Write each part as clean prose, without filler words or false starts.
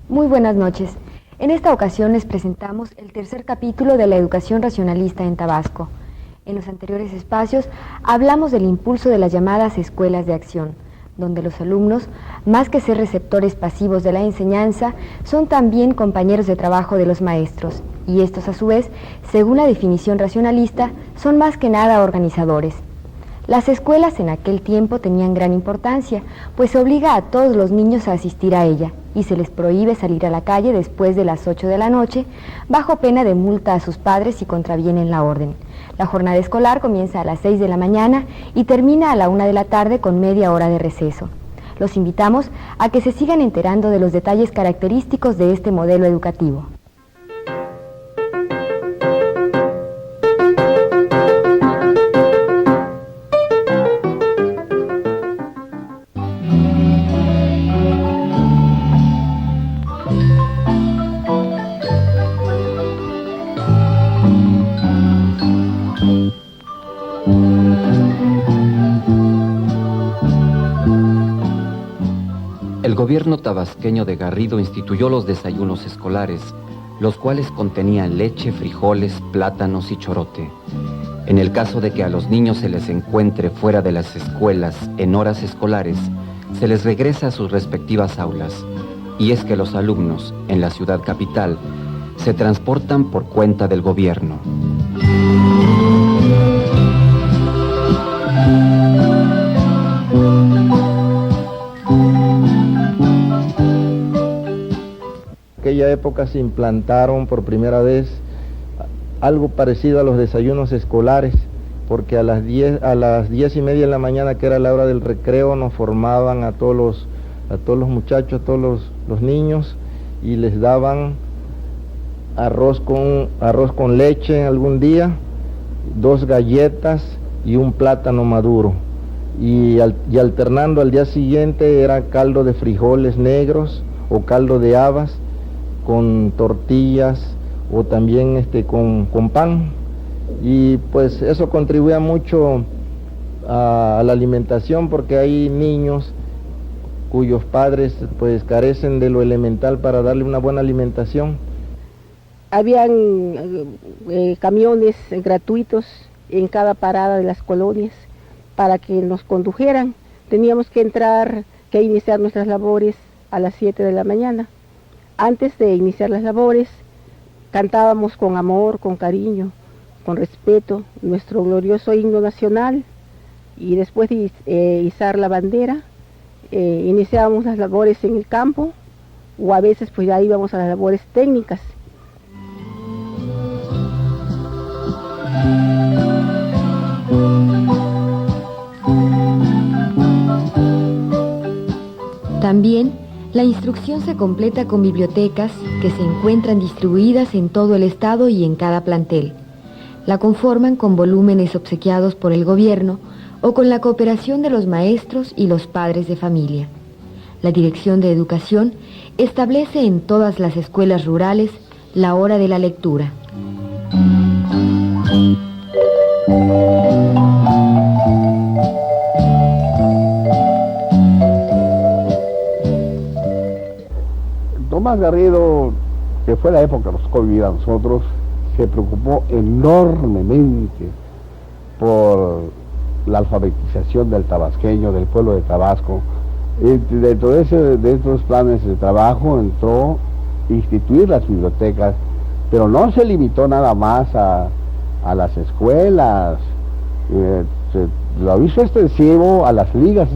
Muy buenas noches. En esta ocasión les presentamos el tercer capítulo de la educación racionalista en Tabasco. En los anteriores espacios hablamos del impulso de las llamadas escuelas de acción, donde los alumnos, más que ser receptores pasivos de la enseñanza, son también compañeros de trabajo de los maestros, y estos a su vez, según la definición racionalista, son más que nada organizadores. Las escuelas en aquel tiempo tenían gran importancia, pues obliga a todos los niños a asistir a ella y se les prohíbe salir a la calle después de las 8 de la noche, bajo pena de multa a sus padres si contravienen la orden. La jornada escolar comienza a las 6 de la mañana y termina a la 1 de la tarde con media hora de receso. Los invitamos a que se sigan enterando de los detalles característicos de este modelo educativo. El gobierno tabasqueño de Garrido instituyó los desayunos escolares, los cuales contenían leche, frijoles, plátanos y chorote. En el caso de que a los niños se les encuentre fuera de las escuelas en horas escolares, se les regresa a sus respectivas aulas. Y es que los alumnos, en la ciudad capital, se transportan por cuenta del gobierno. En aquella época se implantaron por primera vez algo parecido a los desayunos escolares, porque a las 10:30 de la mañana, que era la hora del recreo, nos formaban a todos los muchachos, a todos los niños, y les daban arroz con leche algún día, 2 galletas y un plátano maduro. Y alternando al día siguiente era caldo de frijoles negros o caldo de habas con tortillas o también con pan. Y pues eso contribuía mucho a la alimentación, porque hay niños cuyos padres pues carecen de lo elemental para darle una buena alimentación. Habían camiones gratuitos en cada parada de las colonias para que nos condujeran. Teníamos que iniciar nuestras labores a las 7 de la mañana. Antes de iniciar las labores, cantábamos con amor, con cariño, con respeto, nuestro glorioso himno nacional, y después de izar la bandera, iniciábamos las labores en el campo, o a veces pues ya íbamos a las labores técnicas. También, la instrucción se completa con bibliotecas que se encuentran distribuidas en todo el estado y en cada plantel. La conforman con volúmenes obsequiados por el gobierno o con la cooperación de los maestros y los padres de familia. La Dirección de Educación establece en todas las escuelas rurales la hora de la lectura. Tomás Garrido, que fue la época que nos tocó vivir a nosotros, se preocupó enormemente por la alfabetización del tabasqueño, del pueblo de Tabasco. Y dentro de estos planes de trabajo entró instituir las bibliotecas, pero no se limitó nada más a las escuelas, lo hizo extensivo a las ligas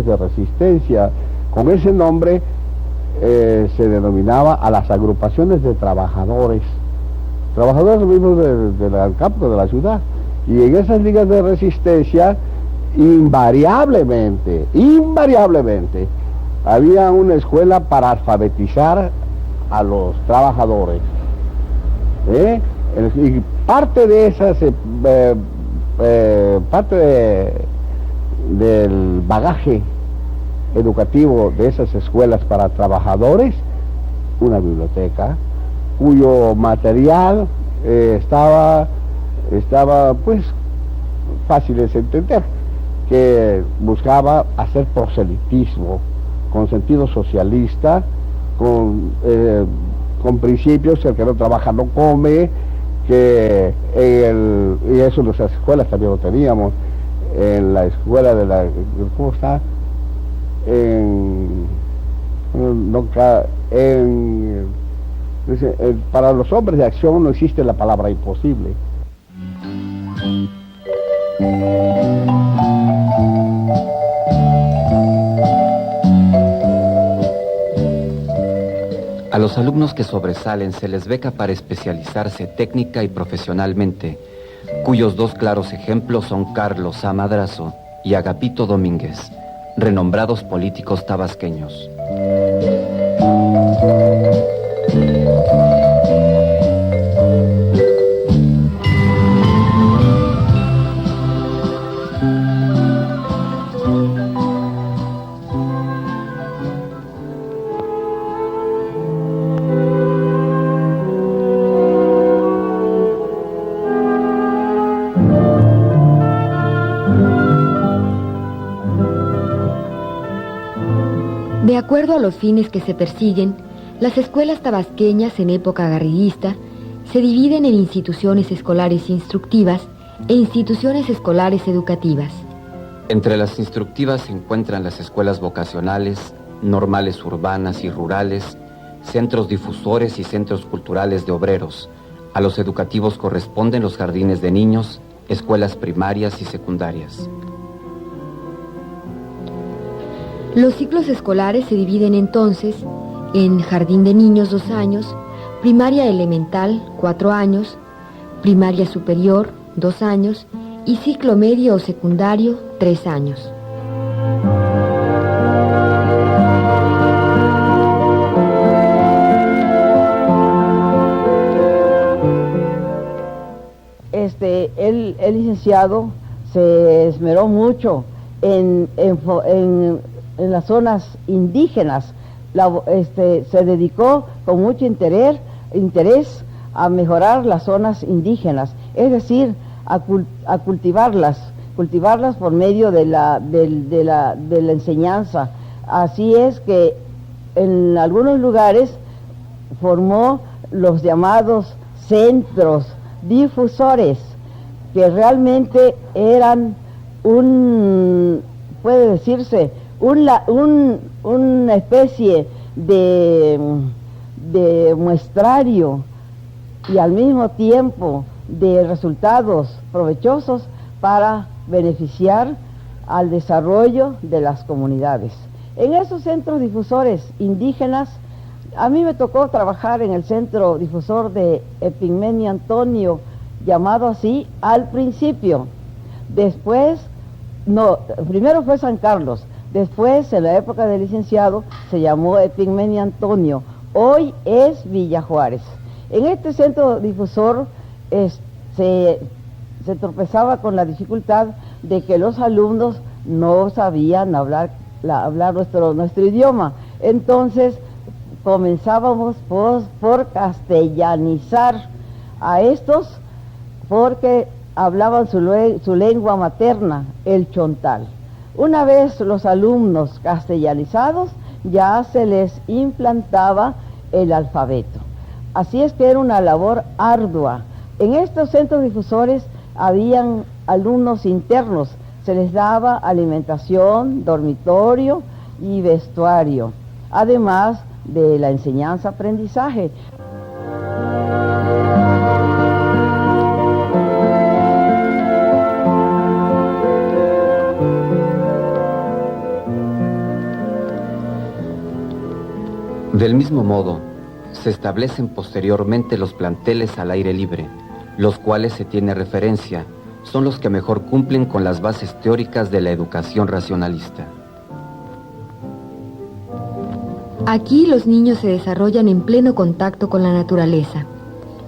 de resistencia. Con ese nombre se denominaba a las agrupaciones de trabajadores mismos del campo, de la ciudad. Y en esas ligas de resistencia, invariablemente, había una escuela para alfabetizar a los trabajadores. Y parte de esas, del bagaje educativo de esas escuelas para trabajadores, una biblioteca cuyo material estaba pues fácil de entender, que buscaba hacer proselitismo con sentido socialista con principios: el que no trabaja no come, y eso en nuestras escuelas también lo teníamos. En la escuela de la, ¿cómo está? Para los hombres de acción no existe la palabra imposible. A los alumnos que sobresalen se les beca para especializarse técnica y profesionalmente, cuyos dos claros ejemplos son Carlos A. Madrazo y Agapito Domínguez, renombrados políticos tabasqueños. De acuerdo a los fines que se persiguen, las escuelas tabasqueñas en época garriguista se dividen en instituciones escolares instructivas e instituciones escolares educativas. Entre las instructivas se encuentran las escuelas vocacionales, normales urbanas y rurales, centros difusores y centros culturales de obreros. A los educativos corresponden los jardines de niños, escuelas primarias y secundarias. Los ciclos escolares se dividen entonces en jardín de niños 2 años, primaria elemental 4 años, primaria superior 2 años y ciclo medio o secundario 3 años. El licenciado se esmeró mucho en las zonas indígenas, se dedicó con mucho interés a mejorar las zonas indígenas, es decir, a cultivarlas por medio de la enseñanza. Así es que en algunos lugares formó los llamados centros difusores, que realmente eran puede decirse, una especie de muestrario y al mismo tiempo de resultados provechosos para beneficiar al desarrollo de las comunidades. En esos centros difusores indígenas, a mí me tocó trabajar en el centro difusor de Epigmenio Antonio, llamado así al principio. Después, primero fue San Carlos. Después, en la época del licenciado, se llamó Epigmenio Antonio. Hoy es Villa Juárez. En este centro difusor se tropezaba con la dificultad de que los alumnos no sabían hablar nuestro idioma. Entonces, comenzábamos por castellanizar a estos, porque hablaban su lengua materna, el chontal. Una vez los alumnos castellanizados, ya se les implantaba el alfabeto. Así es que era una labor ardua. En estos centros difusores habían alumnos internos, se les daba alimentación, dormitorio y vestuario, además de la enseñanza-aprendizaje. Del mismo modo, se establecen posteriormente los planteles al aire libre, los cuales se tiene referencia, son los que mejor cumplen con las bases teóricas de la educación racionalista. Aquí los niños se desarrollan en pleno contacto con la naturaleza.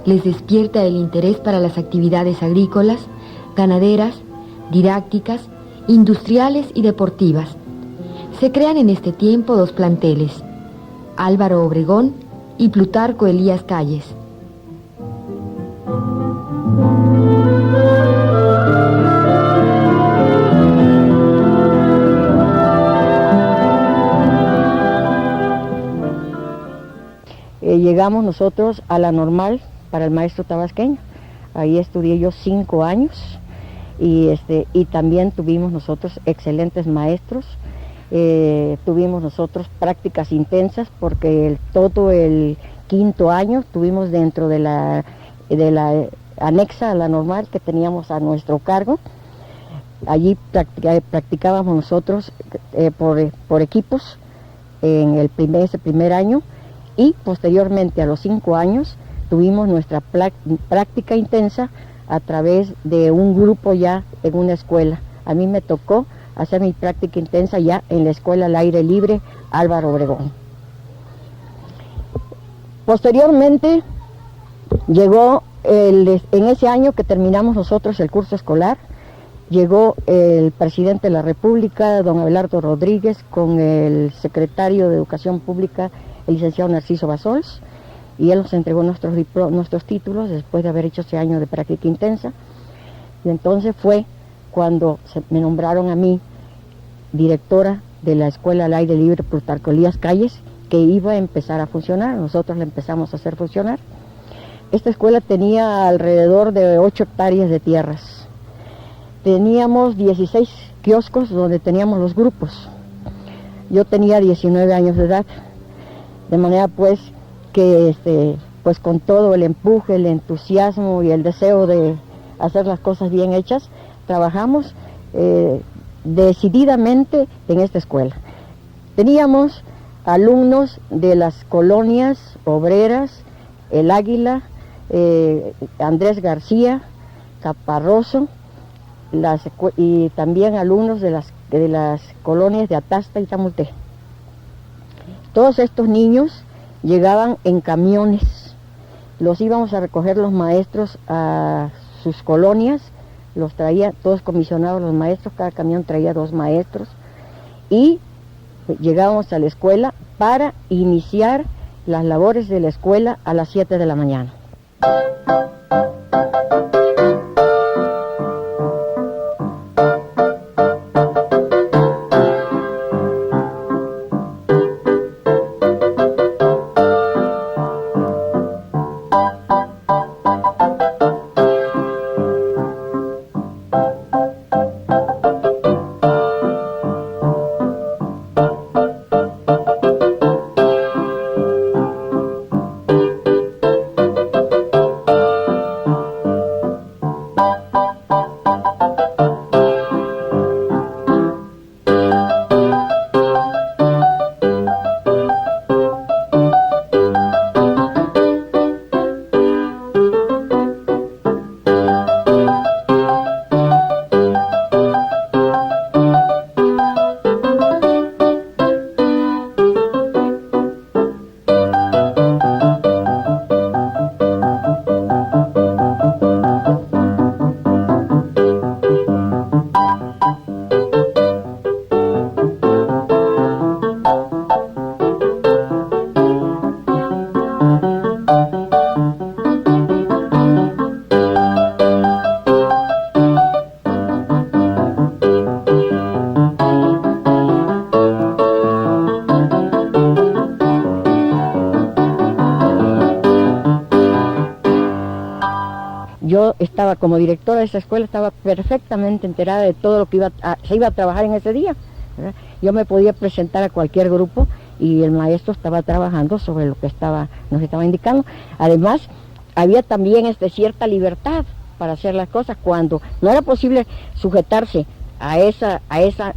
Les despierta el interés para las actividades agrícolas, ganaderas, didácticas, industriales y deportivas. Se crean en este tiempo 2 planteles, Álvaro Obregón y Plutarco Elías Calles. llegamos nosotros a la normal para el maestro tabasqueño. Ahí estudié yo 5 años y también tuvimos nosotros excelentes maestros. Tuvimos nosotros prácticas intensas porque todo el 5.º año tuvimos dentro de la anexa a la normal que teníamos a nuestro cargo. Allí practicábamos nosotros por equipos en ese primer año, y posteriormente a los 5 años tuvimos nuestra práctica intensa a través de un grupo ya en una escuela. A mí me tocó hacer mi práctica intensa ya en la escuela al aire libre Álvaro Obregón. Posteriormente llegó, en ese año que terminamos nosotros el curso escolar, llegó el presidente de la República, don Abelardo Rodríguez, con el secretario de Educación Pública, el licenciado Narciso Basols, y él nos entregó nuestros títulos después de haber hecho ese año de práctica intensa. Y entonces fue cuando me nombraron a mí directora de la Escuela al Aire Libre Plutarco Elías Calles, que iba a empezar a funcionar. Nosotros la empezamos a hacer funcionar. Esta escuela tenía alrededor de 8 hectáreas de tierras. Teníamos 16 kioscos donde teníamos los grupos. Yo tenía 19 años de edad, de manera pues que pues con todo el empuje, el entusiasmo y el deseo de hacer las cosas bien hechas, trabajamos decididamente en esta escuela. Teníamos alumnos de las colonias obreras, El Águila, Andrés García, Caparroso, y también alumnos de las colonias de Atasta y Tamulté. Todos estos niños llegaban en camiones, los íbamos a recoger los maestros a sus colonias, los traía todos comisionados los maestros, cada camión traía 2 maestros, y llegábamos a la escuela para iniciar las labores de la escuela a las 7 de la mañana. Yo estaba como directora de esa escuela, estaba perfectamente enterada de todo lo que se iba a trabajar en ese día, ¿verdad? Yo me podía presentar a cualquier grupo y el maestro estaba trabajando sobre lo que nos estaba indicando. Además, había también cierta libertad para hacer las cosas cuando no era posible sujetarse a esa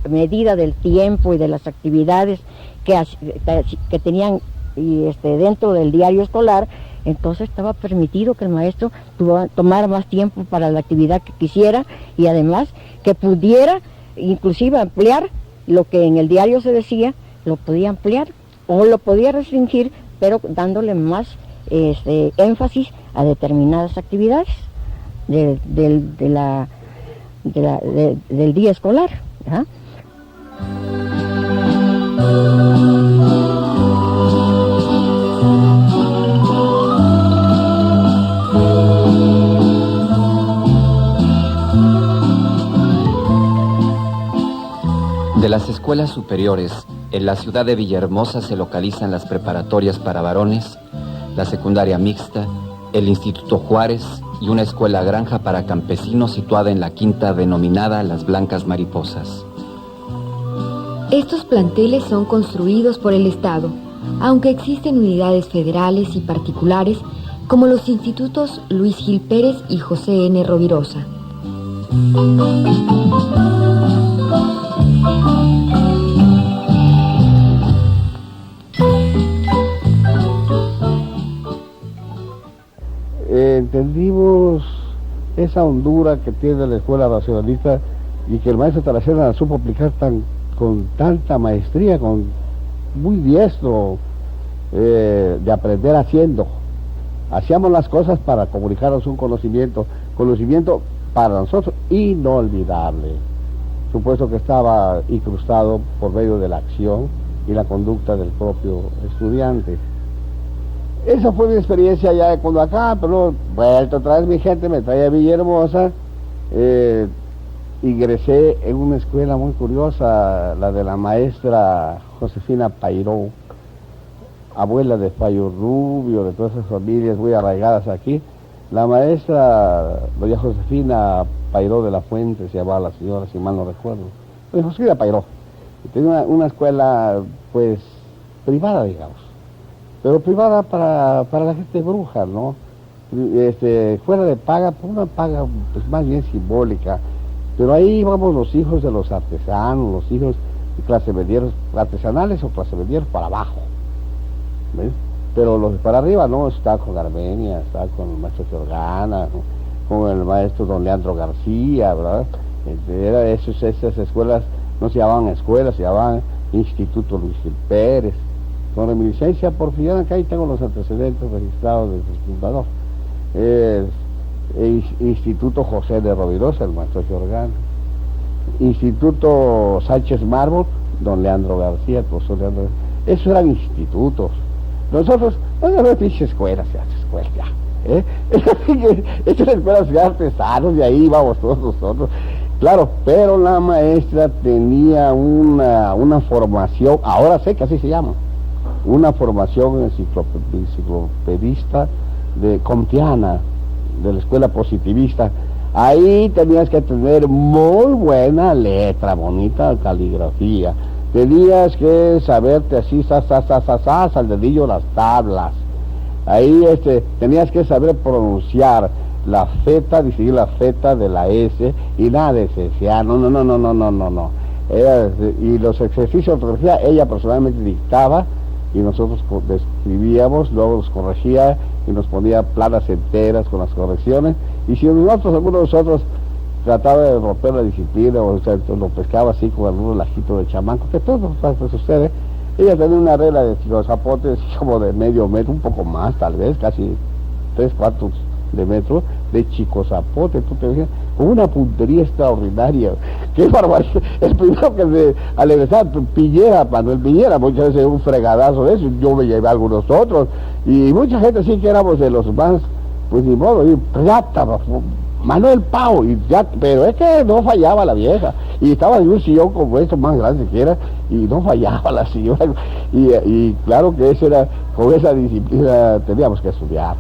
medida del tiempo y de las actividades que tenían dentro del diario escolar. Entonces estaba permitido que el maestro tomara más tiempo para la actividad que quisiera, y además que pudiera inclusive ampliar lo que en el diario se decía, lo podía ampliar o lo podía restringir, pero dándole más énfasis a determinadas actividades del día escolar, ¿verdad? De las escuelas superiores, en la ciudad de Villahermosa se localizan las preparatorias para varones, la secundaria mixta, el Instituto Juárez y una escuela granja para campesinos situada en la quinta denominada Las Blancas Mariposas. Estos planteles son construidos por el Estado, aunque existen unidades federales y particulares como los institutos Luis Gil Pérez y José N. Rovirosa. Entendimos esa hondura que tiene la escuela racionalista y que el maestro Taracena la supo aplicar con tanta maestría, muy diestro, de aprender haciendo. Hacíamos las cosas para comunicarnos un conocimiento para nosotros inolvidable. Supuesto que estaba incrustado por medio de la acción y la conducta del propio estudiante. Esa fue mi experiencia ya cuando acá, pero vuelto otra vez mi gente, me traía a Villahermosa, ingresé en una escuela muy curiosa, la de la maestra Josefina Pairó, abuela de Payo Rubio, de todas esas familias muy arraigadas aquí. La maestra doña Josefina Pairó de la Fuente, se llamaba la señora, si mal no recuerdo. Doña Josefina Pairó. Tenía una escuela, pues, privada, digamos. Pero privada para la gente bruja, ¿no? Fuera de paga, por una paga pues más bien simbólica. Pero ahí íbamos los hijos de los artesanos, los hijos de clase medieros artesanales o clase medieros para abajo, ¿ves? Pero los de para arriba, ¿no? Estaba con Armenia, estaba con el maestro Giorgana, con el maestro don Leandro García, ¿verdad? Esas escuelas no se llamaban escuelas, se llamaban Instituto Luis Gil Pérez. Con reminiscencia porfiriana, que ahí tengo los antecedentes registrados desde su fundador. Instituto José de Rovirosa, el maestro Giorgano. Instituto Sánchez Mármol, don Leandro García, el profesor Leandro García. Esos eran institutos. Nosotros, no había pinches escuelas, ya. Estas escuelas de artesanos, de ahí íbamos todos nosotros. Claro, pero la maestra tenía una formación, ahora sé que así se llama, una formación enciclopedista comtiana, de la escuela positivista. Ahí tenías que tener muy buena letra, bonita caligrafía. Tenías que saberte así, al dedillo las tablas. Ahí tenías que saber pronunciar la feta, distinguir la feta de la S y nada de S. No. Y los ejercicios de ortografía ella personalmente dictaba y nosotros escribíamos, luego los corregía y nos ponía planas enteras con las correcciones. Y si alguno de nosotros trataba de romper la disciplina o sea, lo pescaba así con algún lajito de chamanco, que todo sucede, ella tenía una regla de los zapotes como de medio metro, un poco más tal vez, casi 3/4 de metro, de chico zapote, tú te ves, con una puntería extraordinaria. ¡Qué barbaridad! El primero que al egresar, Manuel Piñera, muchas veces un fregadazo de eso, yo me llevé a algunos otros, y mucha gente sí que éramos de los más, pues ni modo, y plata, Manuel Pau, y ya, pero es que no fallaba la vieja, y estaba en un sillón como esto, más grande que era, y no fallaba la señora, y claro que eso era, con esa disciplina teníamos que estudiar.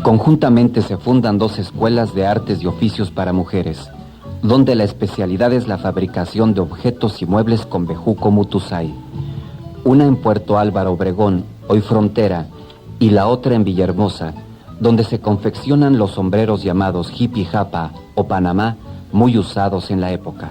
Conjuntamente se fundan 2 escuelas de artes y oficios para mujeres, donde la especialidad es la fabricación de objetos y muebles con bejuco mutusay. Una en Puerto Álvaro Obregón, hoy frontera, y la otra en Villahermosa, donde se confeccionan los sombreros llamados hippie japa o Panamá, muy usados en la época.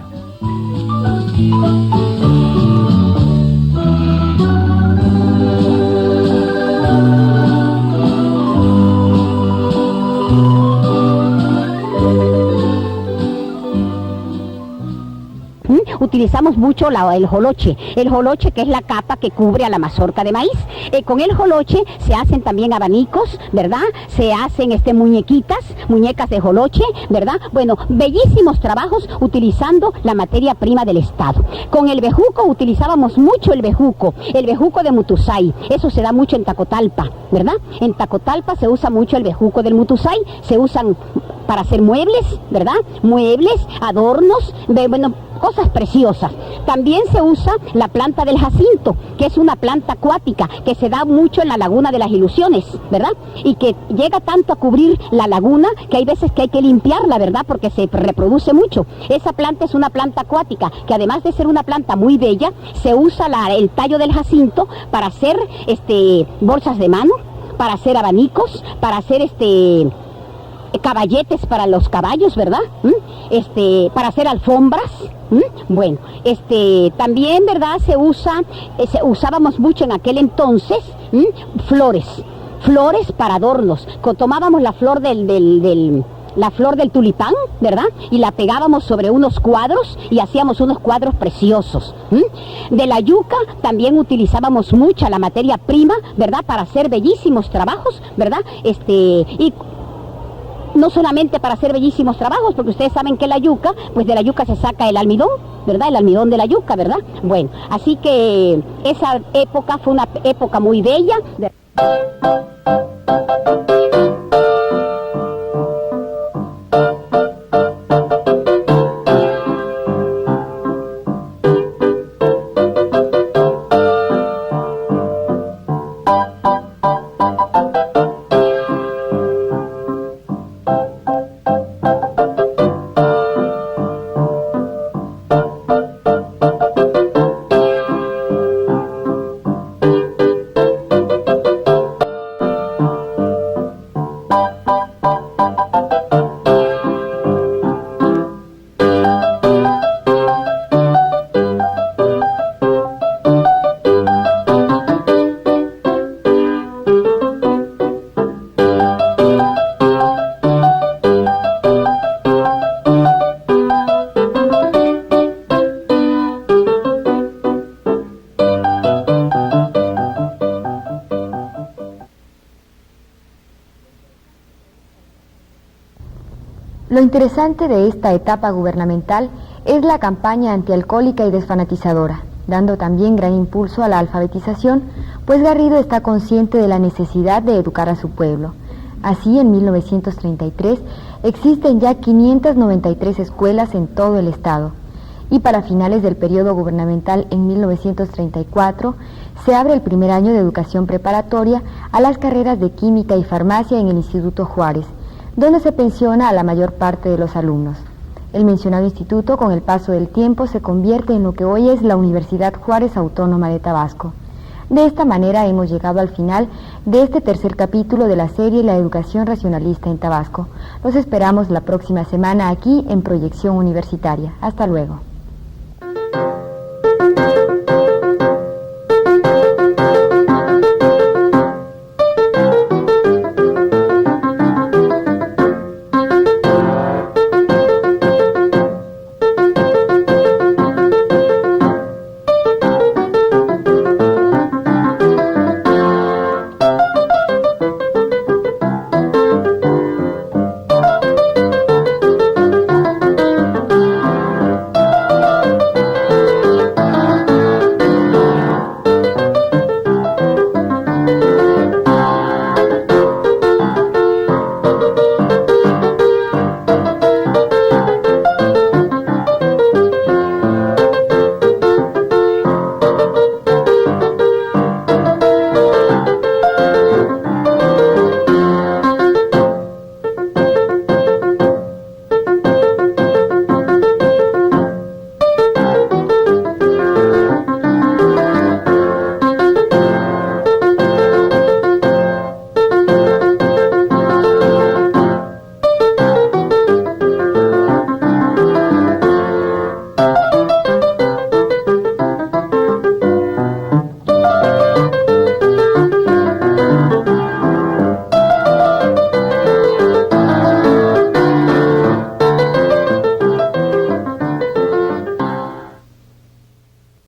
utilizamos mucho el joloche, que es la capa que cubre a la mazorca de maíz. Con el joloche se hacen también abanicos, ¿verdad? Se hacen muñecas de joloche, ¿verdad? Bueno, bellísimos trabajos utilizando la materia prima del Estado. Con el bejuco utilizábamos mucho el bejuco de Mutusay, eso se da mucho en Tacotalpa, ¿verdad? En Tacotalpa se usa mucho el bejuco del Mutusay, se usan para hacer muebles, ¿verdad? Muebles, adornos, bueno, cosas preciosas. También se usa la planta del jacinto, que es una planta acuática que se da mucho en la laguna de las Ilusiones, ¿verdad? Y que llega tanto a cubrir la laguna que hay veces que hay que limpiarla, ¿verdad? Porque se reproduce mucho. Esa planta es una planta acuática que además de ser una planta muy bella, se usa el tallo del jacinto para hacer bolsas de mano, para hacer abanicos, para hacer caballetes para los caballos, ¿verdad? Para hacer alfombras. Bueno, también, ¿verdad? Usábamos mucho en aquel entonces flores para adornos. Tomábamos la flor la flor del tulipán, ¿verdad? Y la pegábamos sobre unos cuadros y hacíamos unos cuadros preciosos. De la yuca también utilizábamos mucha la materia prima, ¿verdad? Para hacer bellísimos trabajos, ¿verdad? Y no solamente para hacer bellísimos trabajos, porque ustedes saben que la yuca, pues de la yuca se saca el almidón, ¿verdad? El almidón de la yuca, ¿verdad? Bueno, así que esa época fue una época muy bella. Lo interesante de esta etapa gubernamental es la campaña antialcohólica y desfanatizadora, dando también gran impulso a la alfabetización, pues Garrido está consciente de la necesidad de educar a su pueblo. Así, en 1933 existen ya 593 escuelas en todo el estado, y para finales del periodo gubernamental en 1934 se abre el primer año de educación preparatoria a las carreras de química y farmacia en el Instituto Juárez, donde se pensiona a la mayor parte de los alumnos. El mencionado instituto, con el paso del tiempo, se convierte en lo que hoy es la Universidad Juárez Autónoma de Tabasco. De esta manera hemos llegado al final de este tercer capítulo de la serie La Educación Racionalista en Tabasco. Los esperamos la próxima semana aquí en Proyección Universitaria. Hasta luego.